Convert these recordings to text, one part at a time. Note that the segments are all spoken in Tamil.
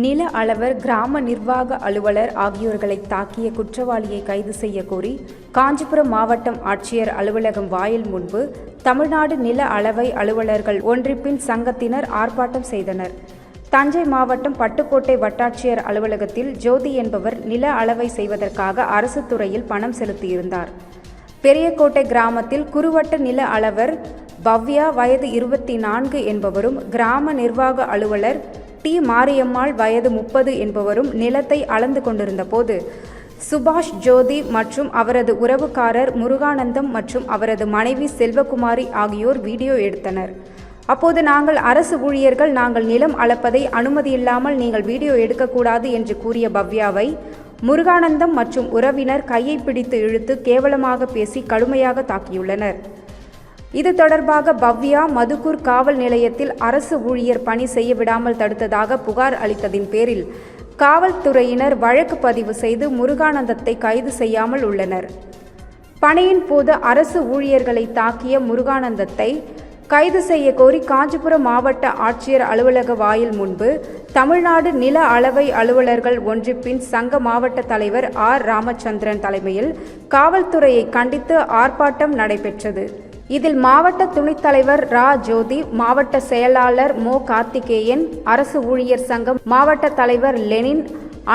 நில அளவர், கிராம நிர்வாக அலுவலர் ஆகியோர்களை தாக்கிய குற்றவாளியை கைது செய்ய கோரி காஞ்சிபுரம் மாவட்டம் ஆட்சியர் அலுவலகம் வாயில் முன்பு தமிழ்நாடு நில அளவை அலுவலர்கள் ஒன்றிப்பின் சங்கத்தினர் ஆர்ப்பாட்டம் செய்தனர். தஞ்சை மாவட்டம் பட்டுக்கோட்டை வட்டாட்சியர் அலுவலகத்தில் ஜோதி என்பவர் நில அளவை செய்வதற்காக அரசு துறையில் பணம் செலுத்தியிருந்தார். பெரியகோட்டை கிராமத்தில் குறுவட்ட நில அளவர் பவ்யா வயது 24 என்பவரும், கிராம நிர்வாக அலுவலர் டி. மாரியம்மாள் வயது 30 என்பவரும் நிலத்தை அளந்து கொண்டிருந்த போது சுபாஷ் ஜோதி மற்றும் அவரது உறவுக்காரர் முருகானந்தம் மற்றும் அவரது மனைவி செல்வகுமாரி ஆகியோர் வீடியோ எடுத்தனர். அப்போது, நாங்கள் அரசு ஊழியர்கள், நாங்கள் நிலம் அளப்பதை அனுமதியில்லாமல் நீங்கள் வீடியோ எடுக்கக்கூடாது என்று கூறிய பவ்யாவை முருகானந்தம் மற்றும் உறவினர் கையை பிடித்து இழுத்து கேவலமாக பேசி கடுமையாக தாக்கியுள்ளனர். இது தொடர்பாக பவ்யா மதுக்கூர் காவல் நிலையத்தில் அரசு ஊழியர் பணி செய்ய விடாமல் தடுத்ததாக புகார் அளித்ததின் பேரில் காவல்துறையினர் வழக்கு பதிவு செய்து முருகானந்தத்தை கைது செய்யாமல் உள்ளனர். பணியின் போது அரசு ஊழியர்களை தாக்கிய முருகானந்தத்தை கைது செய்ய கோரி காஞ்சிபுரம் மாவட்ட ஆட்சியர் அலுவலக வாயில் முன்பு தமிழ்நாடு நில அளவை அலுவலர்கள் ஒன்றிப்பின் சங்க மாவட்ட தலைவர் ஆர். ராமச்சந்திரன் தலைமையில் காவல்துறையை கண்டித்து ஆர்ப்பாட்டம் நடைபெற்றது. இதில் மாவட்ட துணைத் தலைவர் ரா. ஜோதி, மாவட்ட செயலாளர் மோ. கார்த்திகேயன், அரசு ஊழியர் சங்கம் மாவட்ட தலைவர் லெனின்,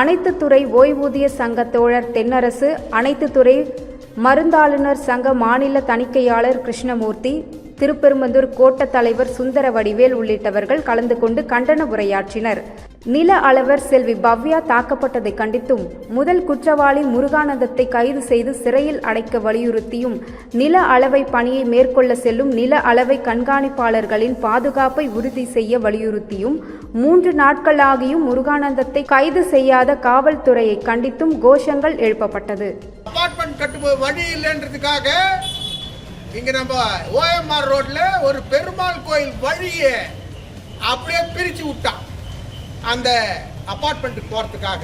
அனைத்து துறை ஓய்வூதிய சங்க தோழர் தென்னரசு, அனைத்து துறை மருந்தாளுநர் சங்க மாநில தணிக்கையாளர் கிருஷ்ணமூர்த்தி, திருப்பெரும்புதூர் கோட்ட தலைவர் சுந்தர வடிவேல் உள்ளிட்டவர்கள் கலந்து கொண்டு கண்டன உரையாற்றினர். நில அளவர் செல்வி பவ்யா தாக்கப்பட்டதை கண்டித்தும், முதல் குற்றவாளி முருகானந்தத்தை கைது செய்து சிறையில் அடைக்க வலியுறுத்தியும், நில அளவை பணியை மேற்கொள்ள செல்லும் நில அளவை கண்காணிப்பாளர்களின் பாதுகாப்பை உறுதி செய்ய வலியுறுத்தியும், 3 நாட்களாகியும் முருகானந்தத்தை கைது செய்யாத காவல்துறையை கண்டித்தும் கோஷங்கள் எழுப்பப்பட்டது. அபார்ட்மெண்ட் கட்டும்போது வழி இல்லைன்றதுக்காக இங்க நம்ம OMR ரோட்ல ஒரு பெருமாள் கோயில் வழியை அப்படியே பிரிச்சு விட்டான். அந்த அபார்ட்மெண்ட் போறதுக்காக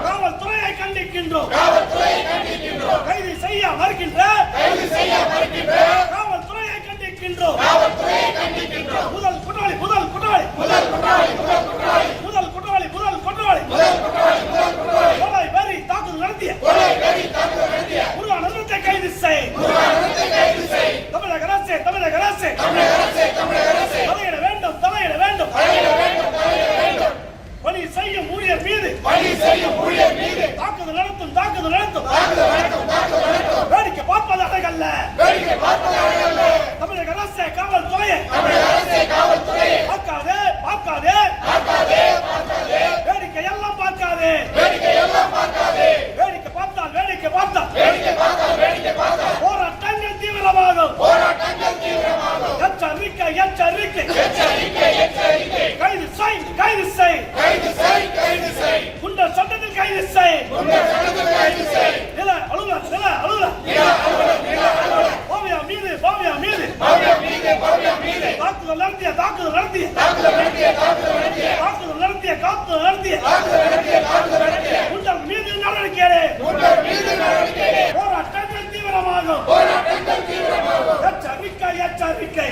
காவல்துறையை கண்டிக்கின்றோம். கைது செய்ய மறுக்கின்ற காவல்துறையை கண்டிக்கின்றோம். முதல் குற்றவாளி கொலை வெறி தாக்குதல் நடத்திய முருகானந்தத்தை கைது செய். தமிழக அரசே தலையிட வேண்டும். பணி செய்யும் ஊழியர் மீது தாக்குதல் நடத்தும். வேடிக்கை பார்ப்பது அழகல்ல. தமிழக அரசே காவல்துறையை பார்க்காதே. வேடிக்கை எல்லாம் பார்க்காதே. வேடிக்கை பார்த்தால் போராட்டங்கள் தீவிரமாகும். எச்சரிக்கை. கைது செய். குண்டர் சட்டத்தில் கைது செய். நில அலுவலர் பாவியா மீது தாக்குதல் நடத்திய குண்டர் மீது நடவடிக்கை. போராட்டங்கள் தீவிரமாகும். எச்சரிக்கை.